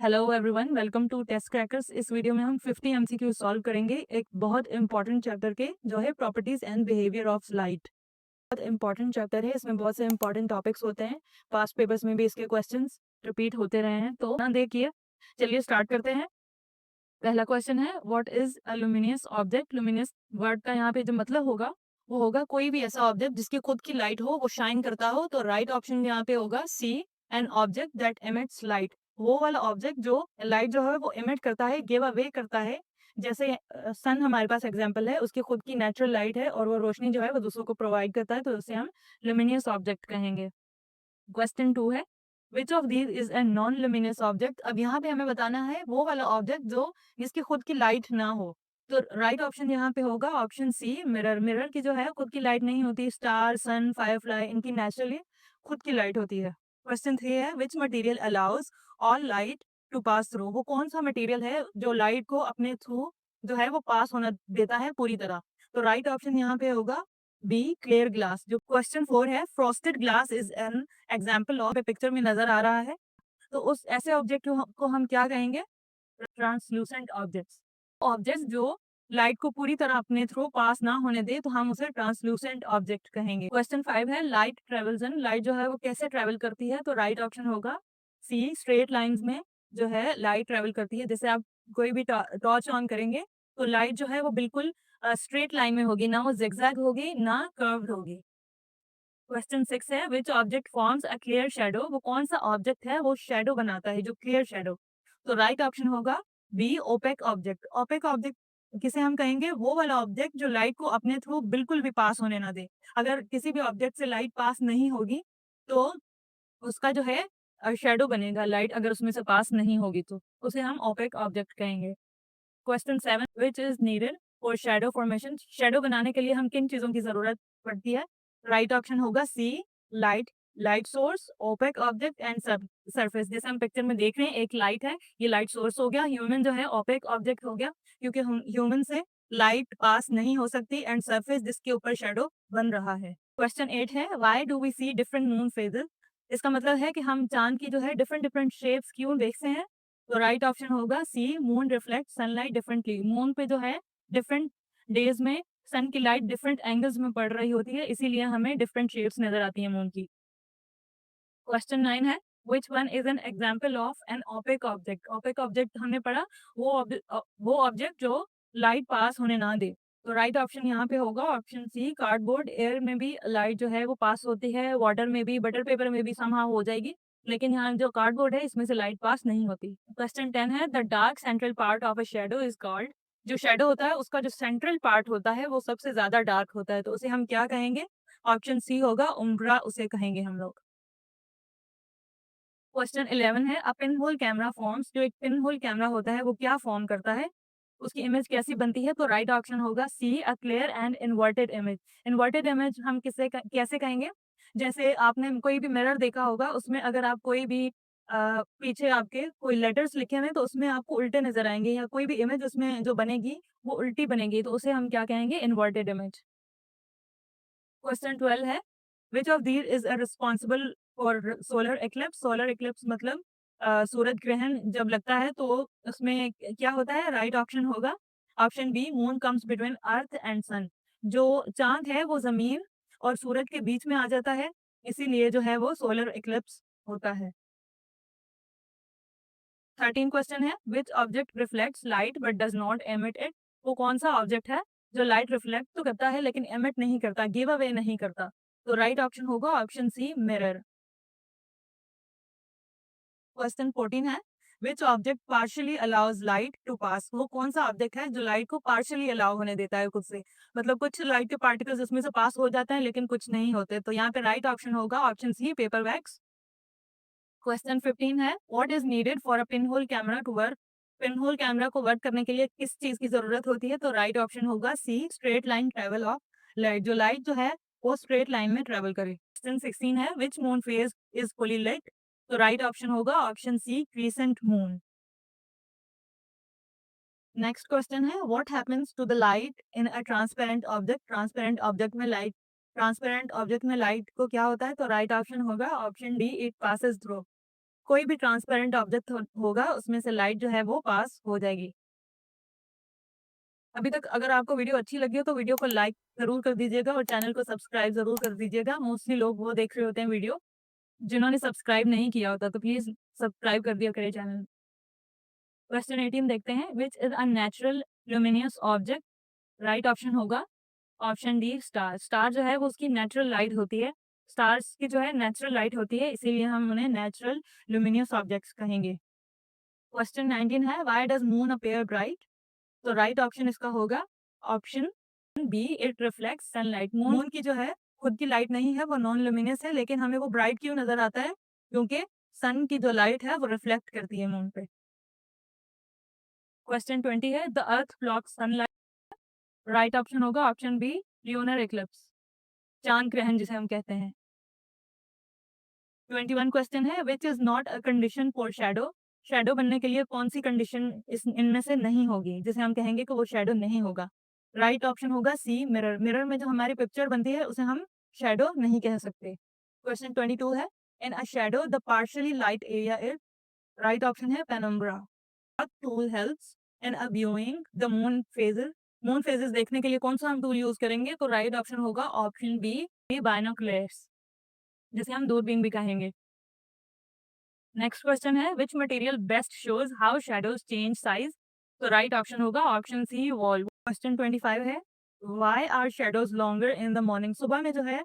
Hello everyone, welcome to test crackers. इस video में हम 50 एमसीक्यू सॉल्व करेंगे एक बहुत इंपॉर्टेंट चैप्टर के, जो है properties and behaviour of light. बहुत इंपॉर्टेंट चैप्टर है, इसमें बहुत से इंपॉर्टेंट टॉपिक्स होते हैं। पास्ट पेपर्स में भी इसके क्वेश्चंस रिपीट होते रहे हैं, तो ना देखिए। चलिए स्टार्ट करते हैं। पहला क्वेश्चन है, what is a luminous object. Luminous word का यहाँ पे जो मतलब होगा वो होगा कोई भी ऐसा ऑब्जेक्ट जिसकी खुद की लाइट हो, वो शाइन करता हो। तो राइट ऑप्शन यहाँ पे होगा C, an object that emits light. वो वाला ऑब्जेक्ट जो लाइट जो है वो एमिट करता है, गिव अवे करता है। जैसे सन हमारे पास एग्जांपल है, उसकी खुद की नेचुरल लाइट है और वो रोशनी जो है वो दूसरों को प्रोवाइड करता है, तो उसे हम लुमिनियस ऑब्जेक्ट कहेंगे। क्वेश्चन 2 है, which of these is a non luminous object. अब यहाँ पे हमें बताना है वो वाला ऑब्जेक्ट जो जिसकी खुद की लाइट ना हो। तो राइट ऑप्शन यहाँ पे होगा ऑप्शन सी, मिरर। मिरर की जो है खुद की लाइट नहीं होती। स्टार, सन, फायरफ्लाई, इनकी नेचुरली खुद की लाइट होती है। क्वेश्चन 3 है, which material allows all light to pass through. वो कौन सा मटेरियल है जो लाइट को अपने थ्रू जो है वो पास होना देता है पूरी तरह। तो राइट ऑप्शन यहाँ पे होगा बी, क्लियर ग्लास। जो क्वेश्चन 4 है, frosted glass is an example of, picture में नजर आ रहा है, तो उस ऐसे ऑब्जेक्ट को हम क्या कहेंगे? Translucent objects. ऑब्जेक्ट्स जो लाइट को पूरी तरह अपने थ्रू पास ना होने दे, तो हम उसे ट्रांसलूसेंट ऑब्जेक्ट कहेंगे। क्वेश्चन 5 है, लाइट ट्रेवल्स इन। लाइट जो है वो कैसे ट्रेवल करती है? तो राइट ऑप्शन होगा सी, स्ट्रेट लाइंस में जो है लाइट ट्रेवल करती है। जैसे आप कोई भी टॉर्च ऑन करेंगे तो लाइट जो है वो बिल्कुल स्ट्रेट लाइन में होगी, ना वो जिगजैग होगी ना कर्व्ड होगी। क्वेश्चन 6 है, which object forms a clear shadow. वो कौन सा ऑब्जेक्ट है वो शैडो बनाता है, जो क्लियर शैडो। तो राइट ऑप्शन होगा B, opaque object. Opaque object किसे हम कहेंगे? वो वाला ऑब्जेक्ट जो लाइट को अपने थ्रू बिल्कुल भी पास होने ना दे। अगर किसी भी ऑब्जेक्ट से लाइट पास नहीं होगी तो उसका जो है शैडो बनेगा, लाइट अगर उसमें से पास नहीं होगी तो उसे हम ओपेक ऑब्जेक्ट कहेंगे। Question 7, which is needed for shadow formation. Shadow बनाने के लिए हम किन चीजों की जरूरत पड़ती है? राइट ऑप्शन होगा C, light. Light source, opaque object and surface. जैसे हम पिक्चर में देख रहे हैं, एक लाइट है, ये लाइट सोर्स हो गया। ह्यूमन जो है ओपेक ऑब्जेक्ट हो गया, क्योंकि हम ह्यूमन से लाइट पास नहीं हो सकती, एंड सरफेस जिसके ऊपर शैडो बन रहा है। क्वेश्चन 8 है, why do we see different moon phases. इसका मतलब है कि हम चांद की जो है डिफरेंट डिफरेंट शेप्स क्यों देखते हैं? तो राइट ऑप्शन होगा C, moon reflect sunlight differently. Moon पे जो है डिफरेंट डेज में सन की लाइट डिफरेंट एंगल्स में पड़ रही होती है, इसीलिए हमें डिफरेंट शेप्स नजर आती है मून की। क्वेश्चन 9 है, which one is an example of an opaque object. Opaque object हमने पढ़ा, वो ऑब्जेक्ट जो लाइट पास होने ना दे। तो राइट ऑप्शन यहाँ पे होगा ऑप्शन सी, कार्डबोर्ड। एयर में भी लाइट जो है वो पास होती है, वाटर में भी, बटर पेपर में भी समहाउ हो जाएगी, लेकिन यहाँ जो कार्डबोर्ड है इसमें से लाइट पास नहीं होती। क्वेश्चन 10 है, the dark central part of a shadow is called. जो शेडो होता है उसका जो सेंट्रल पार्ट होता है वो सबसे ज्यादा डार्क होता है, तो उसे हम क्या कहेंगे? ऑप्शन सी होगा उम्ब्रा, उसे कहेंगे हम लोग। क्वेश्चन 11 है, अ पिन होल कैमरा फॉर्म्स। जो एक पिन होल कैमरा होता है वो क्या फॉर्म करता है, उसकी इमेज कैसी बनती है? तो राइट ऑप्शन होगा C, a clear and inverted image. Inverted image हम कैसे कहेंगे? जैसे आपने कोई भी मिरर देखा होगा, उसमें अगर आप कोई भी पीछे आपके कोई लेटर्स लिखे हुए हैं तो उसमें आपको उल्टे नजर आएंगे, या कोई भी इमेज उसमें जो बनेगी वो उल्टी बनेगी, तो उसे हम क्या कहेंगे? Inverted image. क्वेश्चन 12 है, which of these is responsible for solar Eclipse. Solar Eclipse मतलब सूरज ग्रहण जब लगता है तो उसमें क्या होता है? राइट ऑप्शन होगा option B, moon comes between earth and sun. जो चांद है वो जमीन और सूरज के बीच में आ जाता है, इसीलिए जो है वो सोलर इक्लिप्स होता है। 13 क्वेश्चन है, which object reflects light but does not emit it. वो कौन सा ऑब्जेक्ट है जो लाइट रिफ्लेक्ट तो करता है लेकिन एमिट नहीं करता, गिव अवे नहीं करता? तो राइट ऑप्शन होगा ऑप्शन सी, मिरर। क्वेश्चन 14 है, which object partially allows light to pass. वो कौन सा ऑब्जेक्ट है जो लाइट को पार्शियली अलाउ होने देता है खुद से? मतलब कुछ लाइट के पार्टिकल्स उसमें से पास हो जाते हैं लेकिन कुछ नहीं होते, तो यहाँ पे राइट ऑप्शन होगा option C, paper wax. Question 15 है, what is needed for a pinhole camera to work. Pinhole camera को वर्क करने के लिए किस चीज की जरूरत होती है? तो राइट ऑप्शन होगा C, straight line travel of light. जो लाइट जो है वो स्ट्रेट लाइन में ट्रेवल करे। क्वेश्चन 16 है, which moon phase is fully lit. तो राइट ऑप्शन होगा option C, crescent moon. Next question है, what happens to the light in a transparent object. Transparent object में लाइट को क्या होता है? तो राइट ऑप्शन होगा option D, it passes through. कोई भी ट्रांसपेरेंट ऑब्जेक्ट होगा उसमें से लाइट जो है वो पास हो जाएगी। अभी तक अगर आपको वीडियो अच्छी लगी हो तो वीडियो को लाइक ज़रूर कर दीजिएगा और चैनल को सब्सक्राइब ज़रूर कर दीजिएगा। मोस्टली लोग वो देख रहे होते हैं वीडियो, जिन्होंने सब्सक्राइब नहीं किया होता, तो प्लीज़ सब्सक्राइब कर दिया करें चैनल। क्वेश्चन 18 देखते हैं, which is a natural luminous object? Right option होगा ऑप्शन डी स्टार। स्टार जो है वो उसकी नेचुरल लाइट होती है। स्टार्स की जो है नेचुरल लाइट होती है, इसीलिए हम उन्हें नेचुरल ल्यूमिनियस ऑब्जेक्ट्स कहेंगे। क्वेश्चन 19 है, why does moon appear bright? तो राइट ऑप्शन इसका होगा option B, it reflects sunlight. Moon की जो है खुद की लाइट नहीं है, वो नॉन ल्यूमिनियस है, लेकिन हमें वो ब्राइट क्यों नज़र आता है? क्योंकि सन की जो लाइट है वो रिफ्लेक्ट करती है मून पे। क्वेश्चन 20 है, the earth blocks sunlight. Right option होगा ऑप्शन बी, ल्यूनर इक्लिप्स, चांद ग्रहण जिसे हम कहते हैं। 21 क्वेश्चन है, which is not a condition for shadow? Shadow बनने के लिए कौन सी कंडीशन इस इनमें से नहीं होगी जिसे हम कहेंगे कि वो शैडो नहीं होगा? राइट ऑप्शन होगा सी, मिरर। मिरर में जो हमारी पिक्चर बनती है उसे हम शैडो नहीं कह सकते। क्वेश्चन 22 है, in a shadow the partially light area is. Right option है penumbra. What tool helps in a viewing the moon phases? Moon phases देखने के लिए कौन सा हम टूल यूज करेंगे? तो राइट ऑप्शन होगा ऑप्शन बी, बायनोकुलर्स, जिसे हम दूरबीन भी कहेंगे। नेक्स्ट क्वेश्चन है, which material best shows how shadows change size? तो राइट ऑप्शन होगा ऑप्शन सी, वॉल। क्वेश्चन 25 है, why are shadows longer in the morning? सुबह में जो है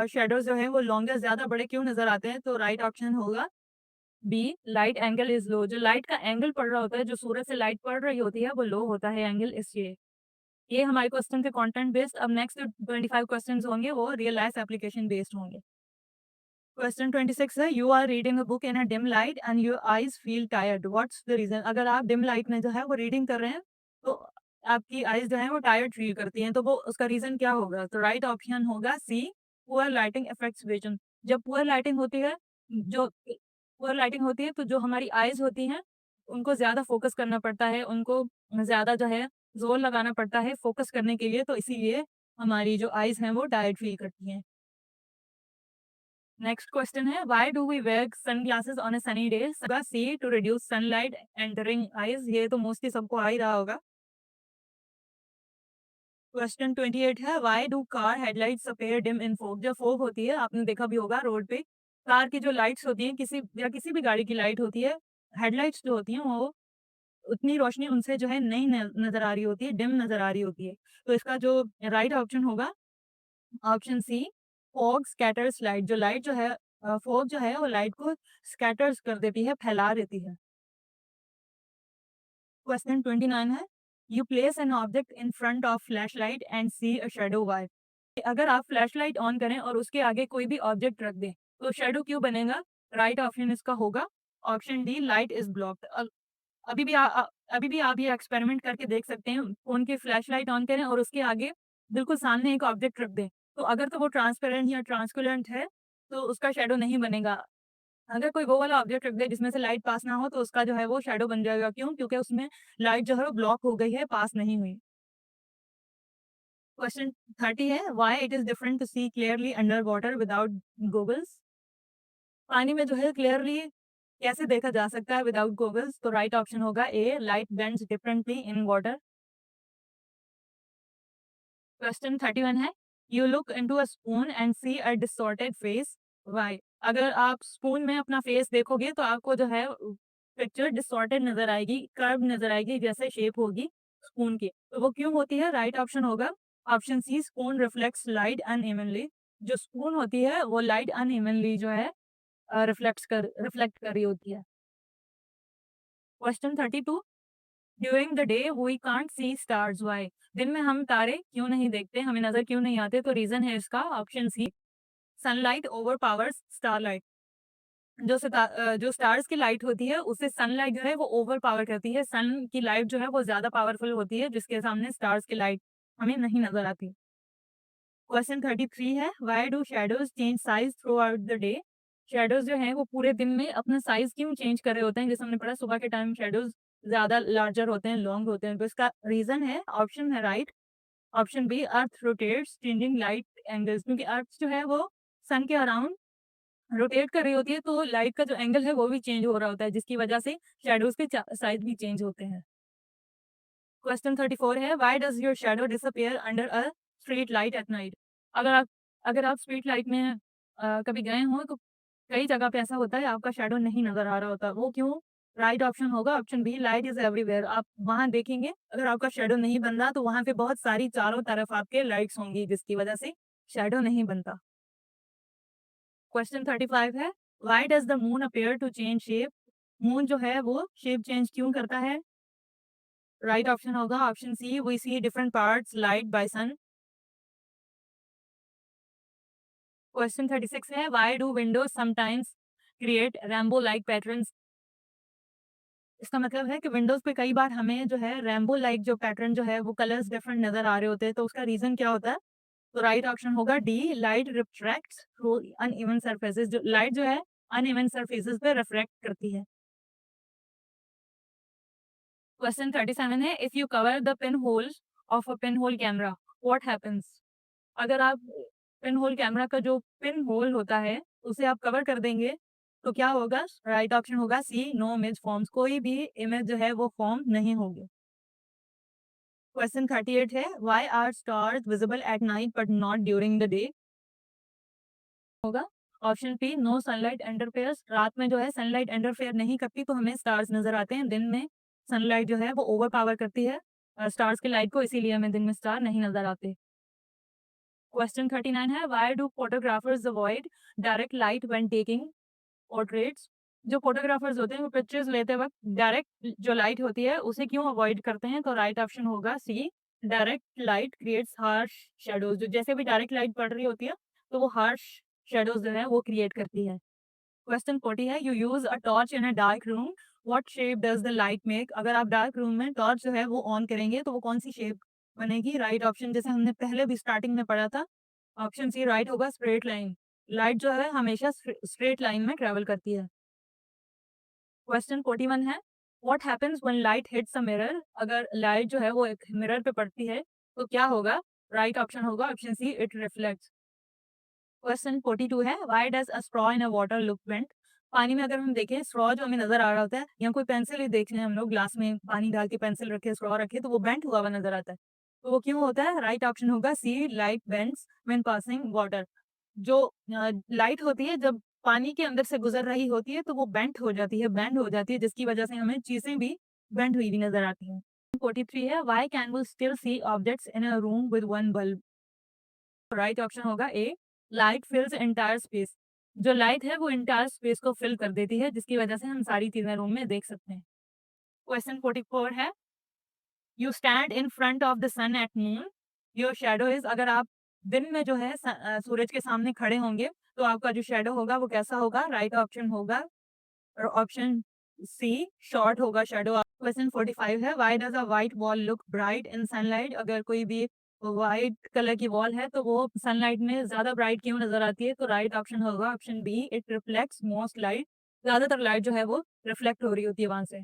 शैडोज जो है वो लॉन्गर, ज्यादा बड़े क्यों नजर आते हैं? तो राइट ऑप्शन होगा B, light angle is low. जो लाइट का एंगल पड़ रहा होता है, जो सूरज से लाइट पड़ रही होती है, वो लो होता है एंगल, इसलिए। ये हमारे क्वेश्चन के कंटेंट बेस्ड। अब नेक्स्ट 25 क्वेश्चंस होंगे वो रियल लाइफ एप्लीकेशन बेस्ड होंगे। क्वेश्चन 26 है, you are reading a book in a dim light and your eyes feel tired, what's the reason? अगर आप डिम लाइट में जो है वो रीडिंग कर रहे हैं तो आपकी आईज जो है वो टायर्ड फील करती हैं, तो वो उसका रीजन क्या होगा? तो राइट ऑप्शन होगा सी, पुअर लाइटिंग अफेक्ट्स विजन। जब पुअर लाइटिंग होती है, जो पुअर लाइटिंग होती है तो जो हमारी आईज होती हैं उनको ज्यादा फोकस करना पड़ता है, उनको ज्यादा जो है जोर लगाना पड़ता है फोकस करने के लिए, तो इसीलिए हमारी जो आईज हैं वो टायर्ड फील करती हैं। नेक्स्ट क्वेश्चन है, why do we wear sunglasses on a sunny day? C, to reduce sunlight entering eyes. ये तो मोस्टली सबको आ ही रहा होगा। क्वेश्चन 28 है, why do car headlights appear dim in fog? जब फॉग होती है, आपने देखा भी होगा रोड पे, कार की जो लाइट्स होती हैं, किसी भी गाड़ी की लाइट होती है, हेडलाइट्स जो होती हैं वो उतनी रोशनी उनसे जो है नहीं नजर आ रही होती है, डिम नजर आ रही होती है। तो इसका जो राइट ऑप्शन होगा option C, fog scatters light. जो लाइट जो है फॉग जो है वो लाइट को स्कैटर्स कर देती है, फैला देती है। क्वेश्चन 29 है, you place an object in front of flash light and see a shadow why? अगर आप फ्लैश लाइट ऑन करें और उसके आगे कोई भी ऑब्जेक्ट रख दें तो शेडो क्यों बनेगा? राइट ऑप्शन इसका होगा option D, light is blocked. अभी भी अभी भी आप ये एक्सपेरिमेंट करके देख सकते हैं, फोन की फ्लैश लाइट ऑन करें और उसके आगे बिल्कुल सामने एक ऑब्जेक्ट रख दें, तो अगर तो वो ट्रांसपेरेंट या ट्रांसकुलेंट है तो उसका शेडो नहीं बनेगा। अगर कोई वो वाला ऑब्जेक्ट रख दे जिसमें से लाइट पास ना हो तो उसका जो है वो शेडो बन जाएगा। क्यों? क्योंकि उसमें लाइट जो है वो ब्लॉक हो गई है, पास नहीं हुई। क्वेश्चन 30 है, why it is different to see clearly under water without goggles? पानी में जो है क्लियरली कैसे देखा जा सकता है विदाउट गॉगल्स? तो राइट ऑप्शन होगा A, light bends differently in water. Question 31 है, you look into a spoon and see a distorted face, why? अगर आप स्पून में अपना फेस देखोगे तो आपको जो है पिक्चर डिस्टॉर्टेड नजर आएगी, कर्व नजर आएगी, जैसे शेप होगी स्पून की, तो वो क्यों होती है? राइट ऑप्शन होगा option C, spoon reflects light unevenly. जो स्पून होती है वो लाइट अनइवनली जो है रिफ्लेक्ट कर रही होती है। Question 32, during the day we can't see stars, why? दिन में हम तारे क्यों नहीं देखते, हमें नजर क्यों नहीं आते? तो रीजन है इसका option C, sunlight overpowers starlight. जो स्टार्स की लाइट होती है उससे सनलाइट जो है वो ओवर पावर करती है, सन की लाइट जो है वो ज्यादा पावरफुल होती है, जिसके सामने स्टार्स की लाइट हमें नहीं नजर आती। क्वेश्चन 33 है, why do shadows change size through out the day? Shadows जो है वो पूरे दिन में अपना साइज क्यों चेंज कर रहे होते हैं? जैसे हमने पढ़ा सुबह के टाइम शैडोज ज्यादा लार्जर होते हैं, लॉन्ग होते हैं, तो इसका रीजन है ऑप्शन है right option B, earth rotates changing light angles. क्योंकि अर्थ जो है वो सन के अराउंड रोटेट कर रही होती है तो लाइट का जो एंगल है वो भी चेंज हो रहा होता है, जिसकी वजह से शैडोज़ के साइज भी चेंज होते हैं। क्वेश्चन 34 है, why does your shadow disappear under a street light at night? अगर आप अगर आप स्ट्रीट लाइट में कभी गए हों तो कई जगह पे ऐसा होता है आपका शैडो नहीं नज़र आ रहा होता, वो क्यों? राइट ऑप्शन होगा option B, light is everywhere. आप वहाँ देखेंगे अगर आपका शैडो नहीं बन रहा तो वहाँ पे बहुत सारी चारों तरफ आपके लाइट्स होंगी जिसकी वजह से शैडो नहीं बनता। क्वेश्चन 35 है, why does the moon appear to change shape? Moon जो है वो शेप चेंज क्यों करता है? राइट ऑप्शन होगा option C, we see different parts light by sun. Question 36 है, why do windows sometimes create rainbow like patterns? इसका मतलब है कि विंडोज पे कई बार हमें जो है रेनबो लाइक जो पैटर्न जो है वो कलर्स डिफरेंट नजर आ रहे होते हैं, तो उसका रीजन क्या होता है? तो राइट ऑप्शन होगा D, light refracts through uneven surfaces. जो लाइट जो है अनइवन सरफेसेस पे रिफ्रैक्ट करती है। क्वेश्चन 37 है, if you cover the pin hole of a pinhole camera what happens? अगर आप पिन होल कैमरा का जो पिन होल होता है उसे आप कवर कर देंगे तो क्या होगा? राइट ऑप्शन होगा सी, नो इमेज फॉर्म्स। कोई भी इमेज जो है वो फॉर्म नहीं होगी। क्वेश्चन 38 है, why are stars visible at night but not during the day? होगा option B, no sunlight interferes. रात में जो है सनलाइट इंटरफेयर नहीं करती तो हमें स्टार्स नजर आते हैं, दिन में सनलाइट जो है वो ओवर पावर करती है स्टार्स की लाइट को, इसीलिए हमें दिन में स्टार नहीं नजर आते। क्वेश्चन 39 है, why do photographers avoid direct light when taking portraits? जो फोटोग्राफर्स होते हैं वो पिक्चर्स लेते वक्त डायरेक्ट जो लाइट होती है उसे क्यों अवॉइड करते हैं? तो राइट ऑप्शन होगा C, direct light creates harsh shadows. जो जैसे भी डायरेक्ट लाइट पड़ रही होती है तो वो हार्श शैडोज जो है वो क्रिएट करती है। क्वेश्चन 40 है, you use a torch in a dark room what shape does the light make? अगर आप डार्क रूम में टॉर्च जो है वो ऑन करेंगे तो वो कौन सी शेप बनेगी? राइट ऑप्शन जैसे हमने पहले भी स्टार्टिंग में पढ़ा था, ऑप्शन सी राइट होगा, स्ट्रेट लाइन। लाइट जो है हमेशा स्ट्रेट लाइन में ट्रेवल करती है। क्वेश्चन 41 है, what happens when light hits a mirror? अगर लाइट जो है वो एक मिरर पे पड़ती है तो क्या होगा? राइट ऑप्शन होगा option C, it reflects. Question 42 है, why does a straw in a water look bent? पानी में अगर हम देखें स्ट्रॉ जो हमें नजर आ रहा होता है या कोई पेंसिल ही देख लें हम लोग, ग्लास में पानी डाल के पेंसिल रखे स्ट्रॉ रखे तो वो बेंट हुआ हुआ नजर आता है, तो वो क्यों होता है? राइट ऑप्शन होगा C, light bends when passing water. जो लाइट होती है जब पानी के अंदर से गुजर रही होती है तो वो बेंट हो जाती है, बेंड हो जाती है, जिसकी वजह से हमें चीजें भी बेंड हुई भी नजर आती हैं। 43 है, why can we still see objects in a room with one bulb? Right option होगा A, light fills entire space. जो लाइट है वो एंटायर स्पेस को फिल कर देती है जिसकी वजह से हम सारी चीजें रूम में देख सकते हैं। क्वेश्चन 44 है, you stand in front of the sun at noon your shadow is? अगर आप दिन में जो है सूरज के सामने खड़े होंगे तो आपका जो शैडो होगा वो कैसा होगा? राइट ऑप्शन होगा ऑप्शन सी, शॉर्ट होगा शैडो। क्वेश्चन 45 है, why does a white wall look bright in sunlight? अगर कोई भी व्हाइट कलर की वॉल है तो वो सनलाइट में ज्यादा ब्राइट क्यों नजर आती है? तो राइट ऑप्शन होगा option B, it reflects most light. ज्यादातर लाइट जो है वो रिफ्लेक्ट हो रही होती है वहां से।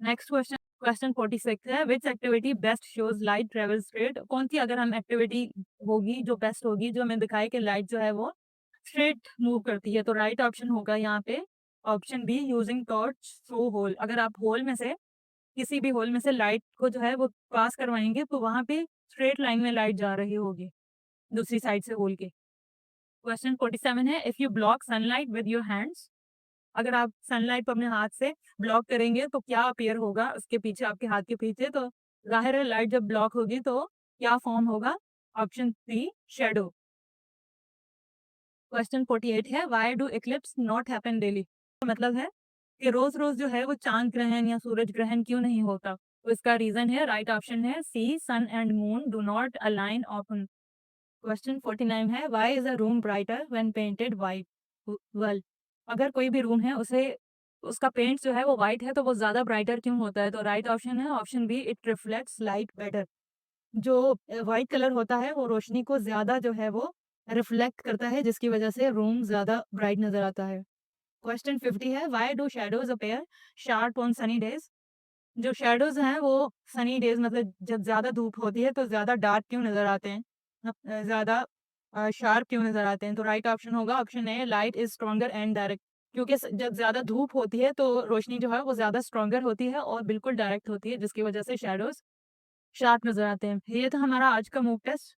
नेक्स्ट क्वेश्चन, क्वेश्चन 46 है, which activity best shows light travel straight? कौन सी अगर हम एक्टिविटी होगी जो बेस्ट होगी जो हमें दिखाए कि लाइट जो है वो स्ट्रेट मूव करती है? तो राइट ऑप्शन होगा यहाँ पे option B, using torch through hole. अगर आप होल में से किसी भी होल में से लाइट को जो है वो पास करवाएंगे तो वहां पे स्ट्रेट लाइन में लाइट जा रही होगी दूसरी साइड से होल के। क्वेश्चन 47 है, if you block sunlight with your hands? अगर आप सनलाइट को अपने हाथ से ब्लॉक करेंगे तो क्या अपीयर होगा उसके पीछे, आपके हाथ के पीछे? तो जाहिर है लाइट जब ब्लॉक होगी तो क्या फॉर्म होगा? ऑप्शन सी, शेडो। क्वेश्चन 48 है, why do Eclipse not happen daily? मतलब है कि रोज रोज जो है वो चांद ग्रहण या सूरज ग्रहण क्यों नहीं होता? तो इसका रीजन है, राइट ऑप्शन है C, sun and moon do not align often. Question 49 है, why is a room brighter when painted white? Well, अगर कोई भी रूम है उसे उसका पेंट जो है वो व्हाइट है तो वो ज्यादा ब्राइटर क्यों होता है? तो राइट ऑप्शन है option B, it reflects light better. जो व्हाइट कलर होता है वो रोशनी को ज्यादा जो है वो रिफ्लेक्ट करता है जिसकी वजह से रूम ज्यादा ब्राइट नजर आता है। क्वेश्चन 50 है, why do shadows appear sharp on Sunny days? जो शैडोज हैं वो सनी डेज मतलब जब ज्यादा धूप होती है तो ज्यादा डार्क क्यों नजर आते हैं? ज्यादा शार्प क्यों नज़र आते हैं? तो राइट ऑप्शन होगा option A, light is stronger and direct. क्योंकि जब ज़्यादा धूप होती है तो रोशनी जो है वो ज़्यादा स्ट्रॉन्गर होती है और बिल्कुल डायरेक्ट होती है, जिसकी वजह से शैडोज़ शार्प नज़र आते हैं। ये था हमारा आज का मूक टेस्ट।